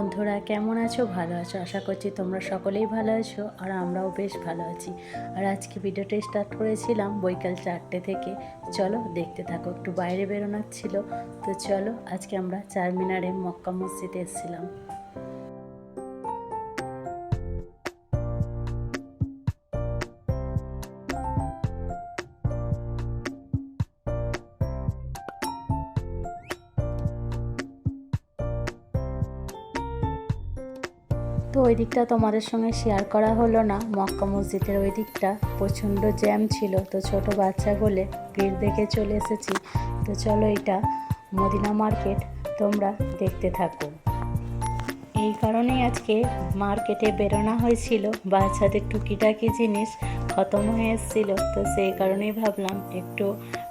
বন্ধুরা কেমন আছো? ভালো আছো? আশা করছি তোমরা সকলেই ভালো আছো, আর আমরাও বেশ ভালো আছি। আর আজকে ভিডিওটা স্টার্ট করেছিলাম বৈকাল 4টে থেকে। চলো দেখতে থাকো। একটু বাইরে বেরোনোর ছিল, তো চলো আজকে আমরা চারমিনারে মক্কা মসজিদে এসেছিলাম। তো ওই দিকটা তোমাদের সঙ্গে শেয়ার করা হলো না। মক্কা মসজিদের ওই দিকটা প্রচণ্ড জ্যাম ছিল, তো ছোট বাচ্চা বলে ভিড় দেখে চলে এসেছি। তো চলো, এটা মদিনা মার্কেট, তোমরা দেখতে থাকো। এই কারণেই আজকে মার্কেটে বেরোনো হয়েছিল, বাচ্চাদের টুকিটাকি জিনিস খতম হয়ে এসেছিলো, তো সেই কারণেই ভাবলাম একটু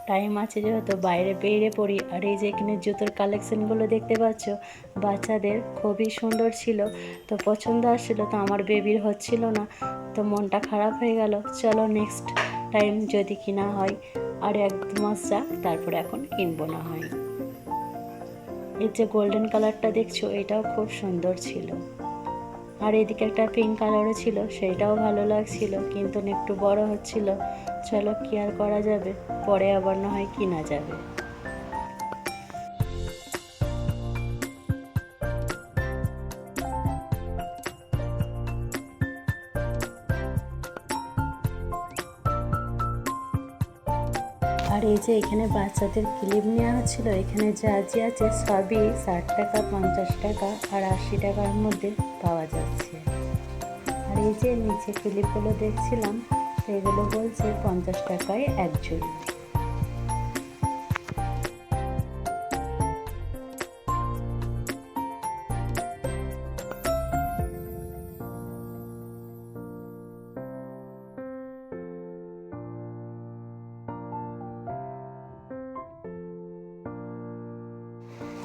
টাইম আছে যেহেতু বাইরে বেরিয়ে পড়ি। আর এই যে এখানে জুতোর কালেকশানগুলো দেখতে পাচ্ছ, বাচ্চাদের খুবই সুন্দর ছিল, তো পছন্দ আসছিলো, তো আমার বেবির হচ্ছিল না, তো মনটা খারাপ হয়ে গেল। চলো নেক্সট টাইম যদি কিনা হয়, আর 1-2 মাস যাক, তারপরে এখন কিনবো না হয়। এর যে গোল্ডেন কালারটা দেখছো, এটাও খুব সুন্দর ছিল। আর এদিকে একটা পিঙ্ক কালারও ছিল, সেটাও ভালো লাগছিল, কিন্তু একটু বড় হচ্ছিল। চলো, কি আর করা যাবে, পরে আবার না হয় কিনা যাবে। আর এই যে এখানে বাচ্চাদের ক্লিপ নেওয়া হচ্ছিল, এখানে যা যে আছে সবই 60 টাকা, 50 টাকা আর 80 টাকার মধ্যে পাওয়া যাচ্ছে। আর এই যে নিচে ক্লিপগুলো দেখছিলাম, এগুলো বলছে 50 টাকায় এক জোড়ি।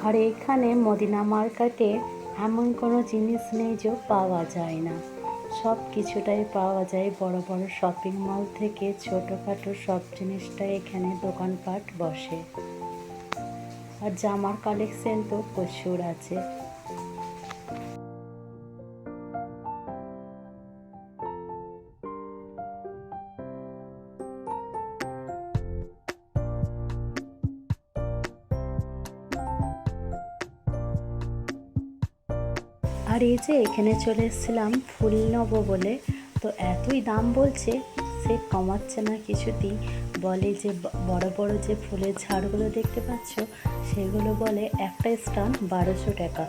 আর এখানে মদিনা মার্কেটে এমন কোনো জিনিস নেই যে পাওয়া যায় না, সব কিছুটাই পাওয়া যায়। বড় বড় শপিং মল থেকে ছোটোখাটো সব জিনিসটাই এখানে দোকানপাট বসে। আর জামার কালেকশন তো প্রচুর আছে। আর এই যে এখানে চলে এসেছিলাম ফুল নেবো বলে, তো এতই দাম বলছে, সে কমাচ্ছে না কিছুতেই। বলে যে বড় বড় যে ফুলের ঝাড়গুলো দেখতে পাচ্ছ, সেগুলো বলে একটা স্টান 1200 টাকা।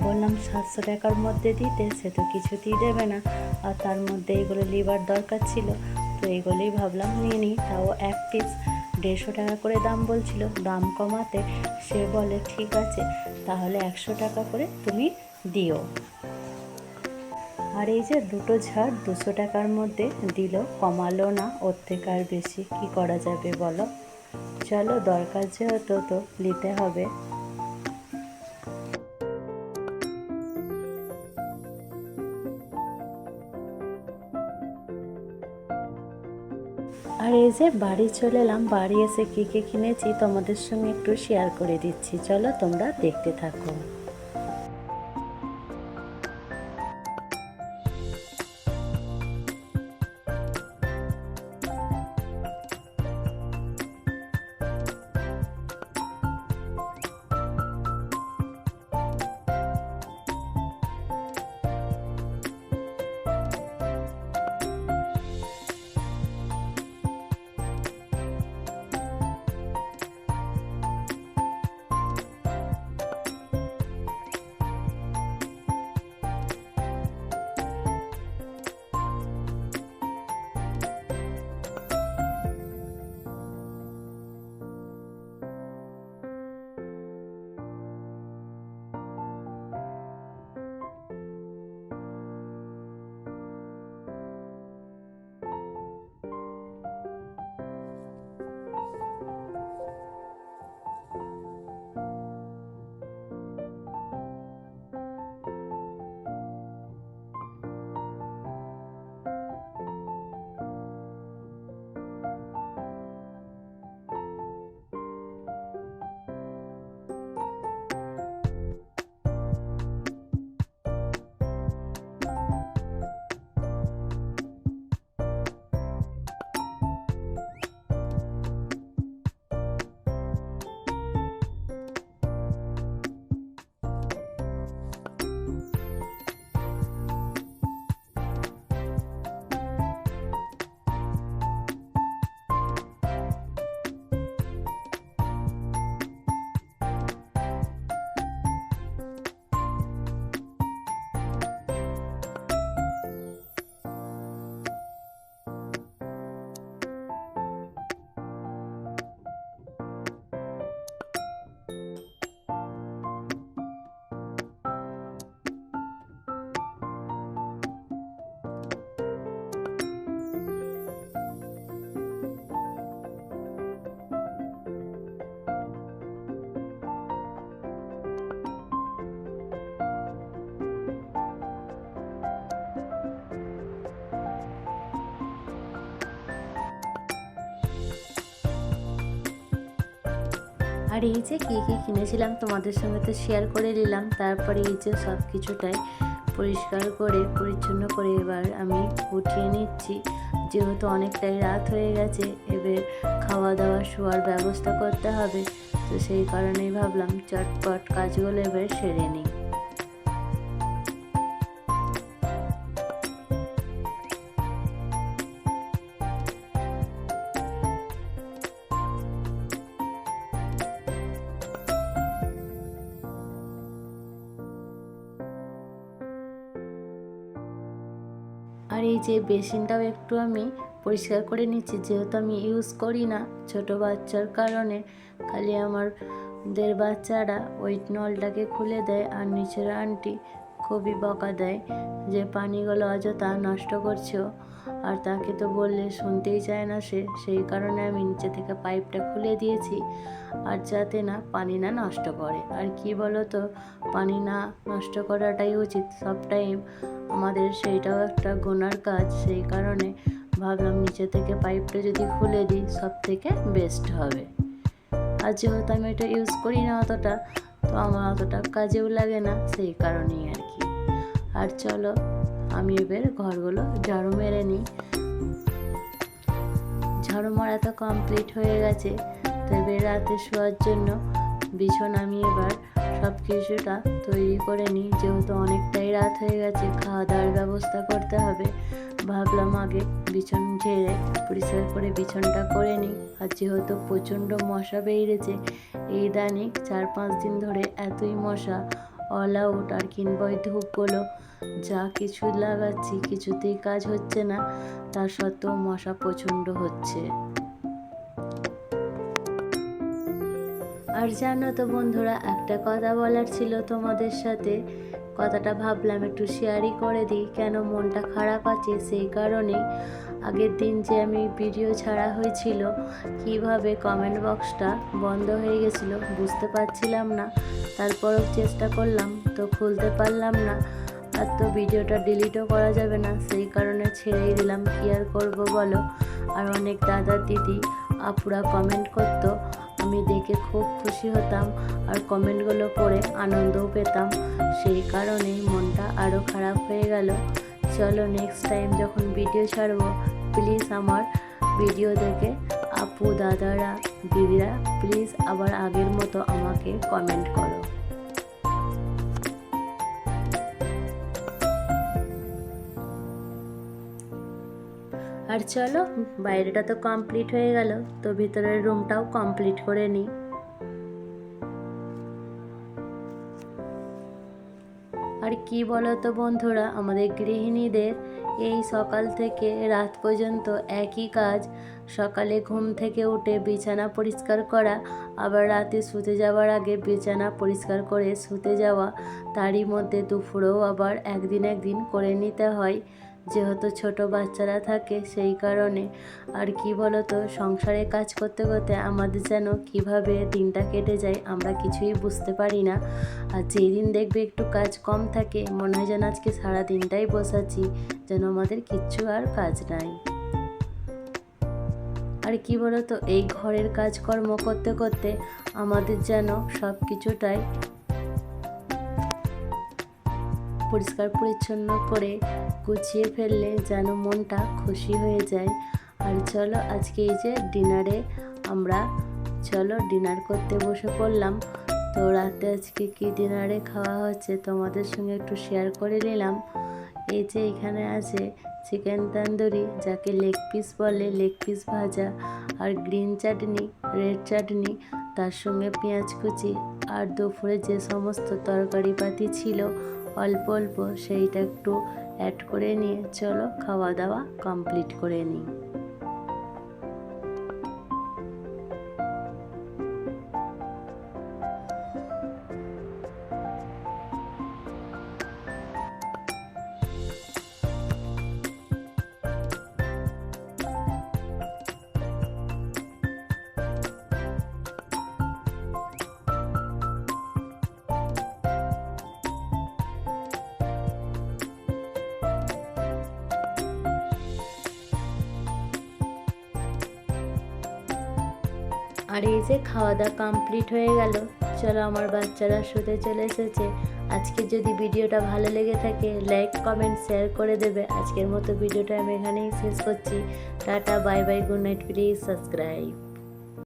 বললাম 700 টাকার মধ্যে দিতে, সে তো কিছুতেই দেবে না। আর তার মধ্যে এগুলো লিবার দরকার ছিল, তো এগুলোই ভাবলাম নিয়ে নিই। তাও এক পিস 150 টাকা করে দাম বলছিল। দাম কমাতে সে বলে ঠিক আছে, তাহলে 100 টাকা করে তুমি দিও। আর এই যে দুটো ঝাড় 200 টাকার মধ্যে দিল, কমালো না, ওর থেকে আর বেশি কি করা যাবে বলো। চলো, দরকার যেহেতু তো নিতে হবে। আর এই যে বাড়ি চলে এলাম, বাড়ি এসে কী কী কিনেছি তোমাদের সঙ্গে একটু শেয়ার করে দিচ্ছি, চলো তোমরা দেখতে থাকো। আর এই যে কী কী কিনেছিলাম তোমাদের সঙ্গে তো শেয়ার করে নিলাম। তারপরে এই যে সব কিছুটাই পরিষ্কার করে পরিচ্ছন্ন করে এবার আমি উঠিয়ে নিচ্ছি, যেহেতু অনেকটাই রাত হয়ে গেছে, এবার খাওয়া দাওয়া শোয়ার ব্যবস্থা করতে হবে। তো সেই কারণেই ভাবলাম চটপট কাজগুলো এবার সেরে নিই। আর এই যে বেসিনটাও একটু আমি পরিষ্কার করে নিচ্ছি, যেহেতু আমি ইউজ করি না ছোট বাচ্চার কারণে। খালি আমাদের বাচ্চারা ওই নলটাকে খুলে দেয়, আর নিচের আন্টি খুবই বকা দেয় যে পানিগুলো অযথা নষ্ট করছো। আর তাকে তো বললে শুনতেই চায় না সে, সেই কারণে আমি নিচে থেকে পাইপটা খুলে দিয়েছি, আর যাতে না পানি না নষ্ট করে। আর কি বলো তো, পানি না নষ্ট করাটাই উচিত সব টাইম আমাদের, সেইটাও একটা গুনার কাজ। সেই কারণে ভাবলাম নিচে থেকে পাইপটা যদি খুলে দিই সব থেকে বেস্ট হবে। আর যেহেতু আমি এটা ইউজ করি না অতটা, তো আমার অতটা কাজেও লাগে না, সেই কারণেই আর কি। আর চলো আমি এবার ঘরগুলো ঝাড়ু মেরে নিই। ঝাড়ু মারা তো কমপ্লিট হয়ে গেছে। তো এবার রাতে শোয়ার জন্য বিছানা আমি এবার সব কিছুটা তৈরি করে নিই, যেহেতু অনেকটাই রাত হয়ে গেছে, খাওয়া দাওয়ার ব্যবস্থা করতে হবে। ভাবলাম আগে বিছান ঝেড়ে পরিষ্কার করে বিছানটা করে নিই। আর যেহেতু প্রচণ্ড মশা বেরিয়েছে এই দানিক 4-5 দিন ধরে, এতই মশা, অল আউট আর কিংবা ওই ধূপগুলো যা কিছু লাগাচ্ছি কিছুতেই কাজ হচ্ছে না, তার সত্ত্বেও মশা প্রচণ্ড হচ্ছে। আর জানো তো বন্ধুরা, একটা কথা বলার ছিল তোমাদের সাথে, কথাটা ভাবলাম একটু শেয়ারই করে দিই, কেন মনটা খারাপ আছে সেই কারণেই। আগের দিন যে আমি ভিডিও ছাড়া হয়েছিল, কিভাবে কমেন্ট বক্সটা বন্ধ হয়ে গেছিলো বুঝতে পারছিলাম না, তারপরও চেষ্টা করলাম তো খুলতে পারলাম না। আর তো ভিডিওটা ডিলিটও করা যাবে না, সেই কারণে ছেড়েই দিলাম, কি আর করবো বলো। আর অনেক দাদা দিদি আপুরা কমেন্ট করতো, আমি দেখে খুব খুশি হতাম আর কমেন্টগুলো পড়ে আনন্দও পেতাম, সেই কারণেই মনটা আরও খারাপ হয়ে গেল। চলো নেক্সট টাইম যখন ভিডিও ছাড়বো, প্লিজ আমার ভিডিও দেখে আপু দাদারা দিদিরা প্লিজ আবার আগের মতো আমাকে কমেন্ট করো। আর চলো বাইরেটা তো কমপ্লিট হয়ে গেল, তো ভিতরের রুমটাও কমপ্লিট করে নিই। আর কি বলো তো বন্ধুরা, আমাদের গৃহিণীদের এই সকাল থেকে রাত পর্যন্ত একই কাজ। সকালে ঘুম থেকে উঠে বিছানা পরিষ্কার করা, আবার রাতে শুতে যাওয়ার আগে বিছানা পরিষ্কার করে শুতে যাওয়া, তারই মধ্যে দুপুরেও আবার একদিন করে নিতে হয়, যেহেতু ছোট বাচ্চারা থাকে সেই কারণে। আর কি বলো তো, সংসারে কাজ করতে করতে আমাদের যেন কিভাবে দিনটা কেটে যায় আমরা কিছুই বুঝতে পারি না। আর যেই দিন দেখবে একটু কাজ কম থাকে, মনে হয় যেন আজকে সারা দিনটাই বসাচ্ছি, যেন আমাদের কিচ্ছু আর কাজ নাই। আর কি বলো তো, এই ঘরের কাজকর্ম করতে করতে আমাদের যেন সব কিছুটাই পরিষ্কার পরিচ্ছন্ন করে গুছিয়ে ফেললে যেন মনটা খুশি হয়ে যায়। আর চলো আজকে এই যে ডিনারে আমরা ডিনার করতে বসে পড়লাম। তো রাতে আজকে কি ডিনারে খাওয়া হচ্ছে তোমাদের সঙ্গে একটু শেয়ার করে নিলাম। এই যে এখানে আছে চিকেন তন্দুরি, যাকে লেগ পিস বলে, লেগ পিস ভাজা, আর গ্রিন চাটনি, রেড চাটনি, তার সঙ্গে পেঁয়াজ কুচি, আর দুপুরে যে সমস্ত তরকারি পাতি ছিল অল্প অল্প, সেইটা একটু অ্যাড করে নিয়ে চলো খাওয়া দাওয়া কমপ্লিট করে নিই। আর এই যে খাওয়া দাওয়া কমপ্লিট হয়ে গেল, চলো আমার বাচ্চারা শুতে চলে এসেছে। আজকে যদি ভিডিওটা ভালো লেগে থাকে লাইক কমেন্ট শেয়ার করে দেবে। আজকের মতো ভিডিওটা আমি এখানেই শেষ করছি। Tata, bye bye, good night, please subscribe.